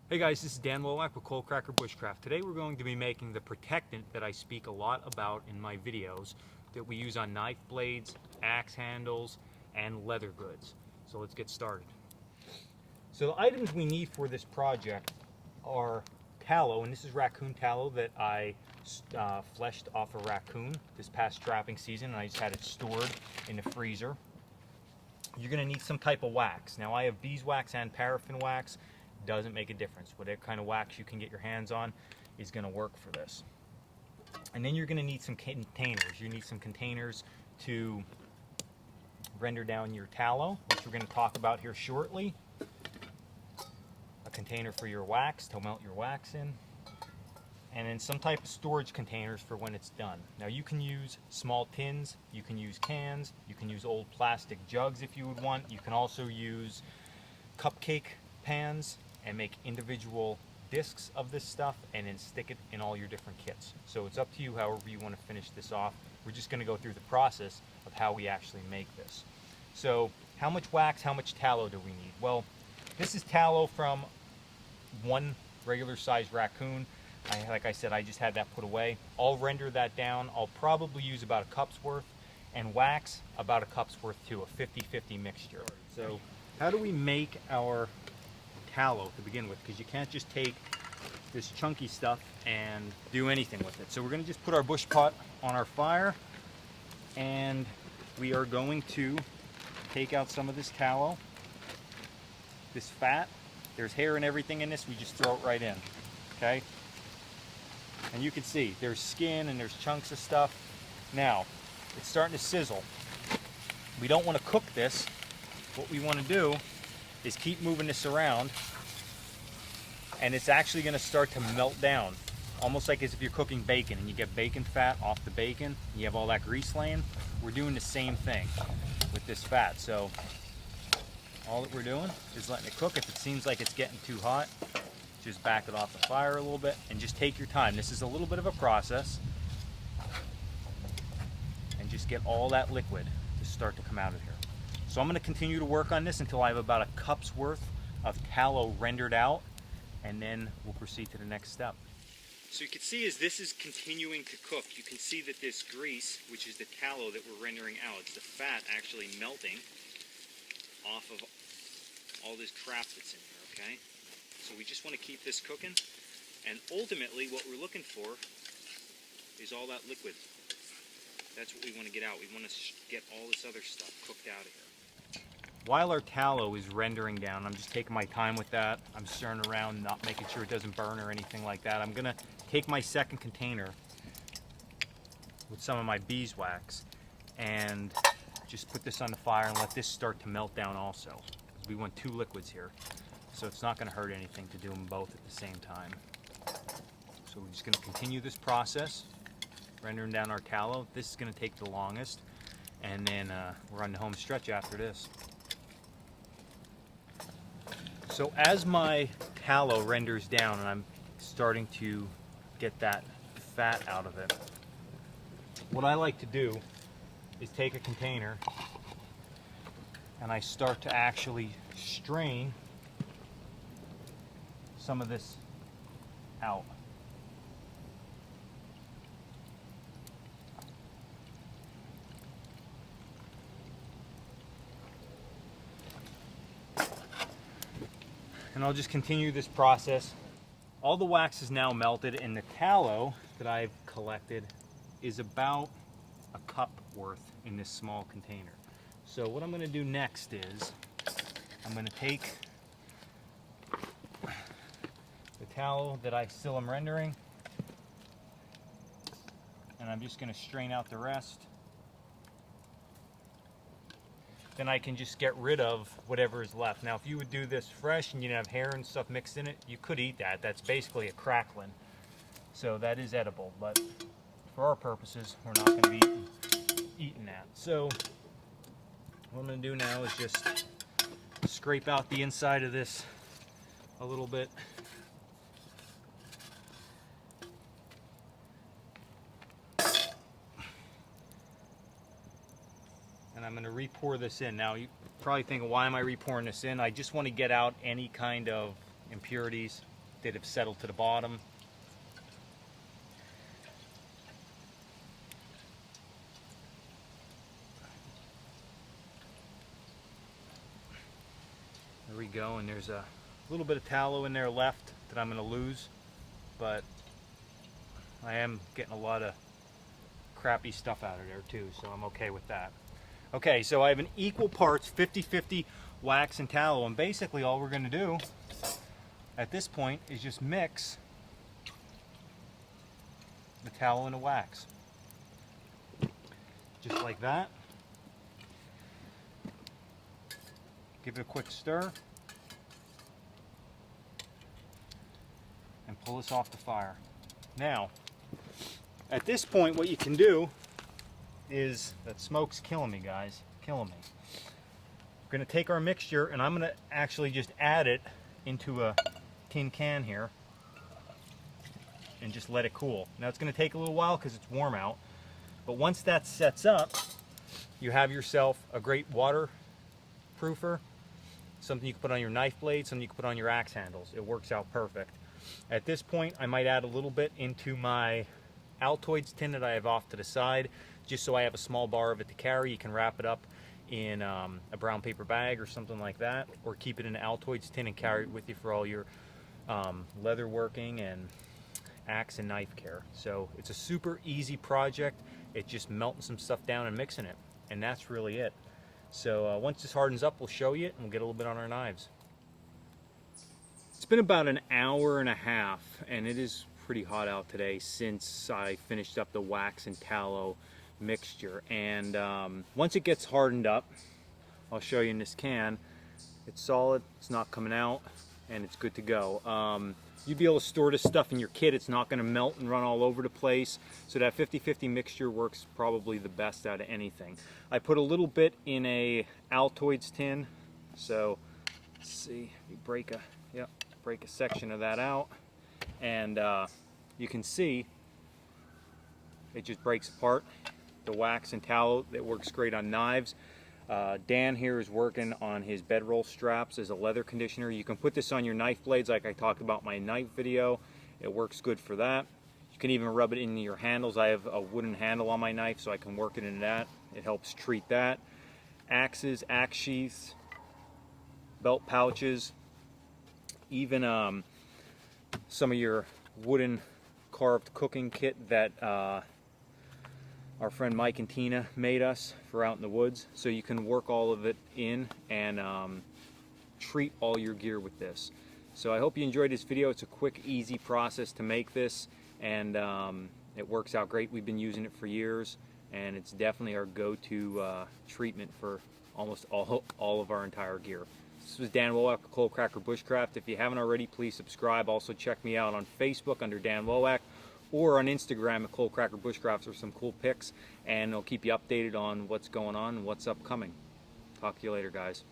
Hey guys, this is Dan Lowak with Coalcracker Bushcraft. Today we're going to be making the protectant that I speak a lot about in my videos that we use on knife blades, axe handles, and leather goods. So let's get started. So the items we need for this project are tallow, and this is raccoon tallow that I fleshed off a raccoon this past trapping season, and I just had it stored in the freezer. You're going to need some type of wax. Now I have beeswax and paraffin wax. Doesn't make a difference. Whatever kind of wax you can get your hands on is going to work for this. And then you're going to need some containers. You need some containers to render down your tallow, which we're going to talk about here shortly. A container for your wax to melt your wax in. And then some type of storage containers for when it's done. Now you can use small tins, you can use cans, you can use old plastic jugs if you would want. You can also use cupcake pans and make individual discs of this stuff and then stick it in all your different kits. So it's up to you however you want to finish this off. We're just going to go through the process of how we actually make this. So how much wax, how much tallow do we need? Well, this is tallow from one regular sized raccoon. Like I said, I just had that put away. I'll render that down. I'll probably use about a cup's worth, and wax about a cup's worth too, a 50-50 mixture. So how do we make our tallow to begin with? Because you can't just take this chunky stuff and do anything with it. So we're going to just put our bush pot on our fire, and we are going to take out some of this tallow, this fat. There's hair and everything in this. We just throw it right in, okay? And you can see there's skin and there's chunks of stuff. Now it's starting to sizzle. We don't want to cook this. What we want to do is keep moving this around, and it's actually going to start to melt down, almost like as if you're cooking bacon and you get bacon fat off the bacon, you have all that grease laying. We're doing the same thing with this fat. So all that we're doing is letting it cook. If it seems like it's getting too hot, just back it off the fire a little bit and just take your time. This is a little bit of a process, and just get all that liquid to start to come out of here. So I'm going to continue to work on this until I have about a cup's worth of tallow rendered out, and then we'll proceed to the next step. So you can see as this is continuing to cook, you can see that this grease, which is the tallow that we're rendering out, it's the fat actually melting off of all this crap that's in here, okay? So we just want to keep this cooking, and ultimately what we're looking for is all that liquid. That's what we want to get out. We want to get all this other stuff cooked out of here. While our tallow is rendering down, I'm just taking my time with that. I'm stirring around, not making sure it doesn't burn or anything like that. I'm going to take my second container with some of my beeswax and just put this on the fire and let this start to melt down also. Because we want two liquids here. So it's not going to hurt anything to do them both at the same time. So we're just going to continue this process, rendering down our tallow. This is going to take the longest, and then we're on the home stretch after this. So as my tallow renders down and I'm starting to get that fat out of it, what I like to do is take a container and I start to actually strain some of this out. And I'll just continue this process. All the wax is now melted, and the tallow that I've collected is about a cup worth in this small container. So what I'm going to do next is I'm going to take the tallow that I still am rendering, and I'm just going to strain out the rest. Then I can just get rid of whatever is left. Now if you would do this fresh and you didn't have hair and stuff mixed in it, you could eat that. That's basically a cracklin. So that is edible, but for our purposes, we're not going to be eating that. So what I'm going to do now is just scrape out the inside of this a little bit. And I'm going to re-pour this in. Now you're probably thinking, why am I re-pouring this in? I just want to get out any kind of impurities that have settled to the bottom. There we go, and there's a little bit of tallow in there left that I'm going to lose, but I am getting a lot of crappy stuff out of there too, so I'm okay with that. Okay, so I have an equal parts 50-50 wax and tallow, and basically all we're going to do at this point is just mix the tallow and the wax. Just like that. Give it a quick stir and pull this off the fire. Now, at this point what you can do is, that smoke's killing me guys, killing me. We're going to take our mixture and I'm going to actually just add it into a tin can here and just let it cool. Now it's going to take a little while because it's warm out, but once that sets up, you have yourself a great waterproofer, something you can put on your knife blade, something you can put on your axe handles. It works out perfect. At this point I might add a little bit into my Altoids tin that I have off to the side, just so I have a small bar of it to carry. You can wrap it up in a brown paper bag or something like that, or keep it in an Altoids tin and carry it with you for all your leather working and axe and knife care. So it's a super easy project. It's just melting some stuff down and mixing it, and that's really it. So once this hardens up, we'll show you it and we'll get a little bit on our knives. It's been about an hour and a half, and it is pretty hot out today since I finished up the wax and tallow mixture. And once it gets hardened up, I'll show you in this can. It's solid, it's not coming out, and it's good to go. You'd be able to store this stuff in your kit. It's not going to melt and run all over the place. So that 50-50 mixture works probably the best out of anything. I put a little bit in a Altoids tin. So let's see, you break a section of that out, and you can see it just breaks apart. The wax and tallow, that works great on knives. Dan here is working on his bedroll straps as a leather conditioner. You can put this on your knife blades like I talked about in my knife video. It works good for that. You can even rub it into your handles. I have a wooden handle on my knife, so I can work it into that. It helps treat that. Axes, axe sheaths, belt pouches, even some of your wooden carved cooking kit that our friend Mike and Tina made us for out in the woods. So you can work all of it in and treat all your gear with this. So I hope you enjoyed this video. It's a quick, easy process to make this, and it works out great. We've been using it for years, and it's definitely our go-to treatment for almost all of our entire gear. This was Dan Wowak of Coalcracker Bushcraft. If you haven't already, please subscribe. Also check me out on Facebook under Dan Wowak, or on Instagram at Coalcracker Bushcraft for some cool pics, and I'll keep you updated on what's going on and what's upcoming. Talk to you later, guys.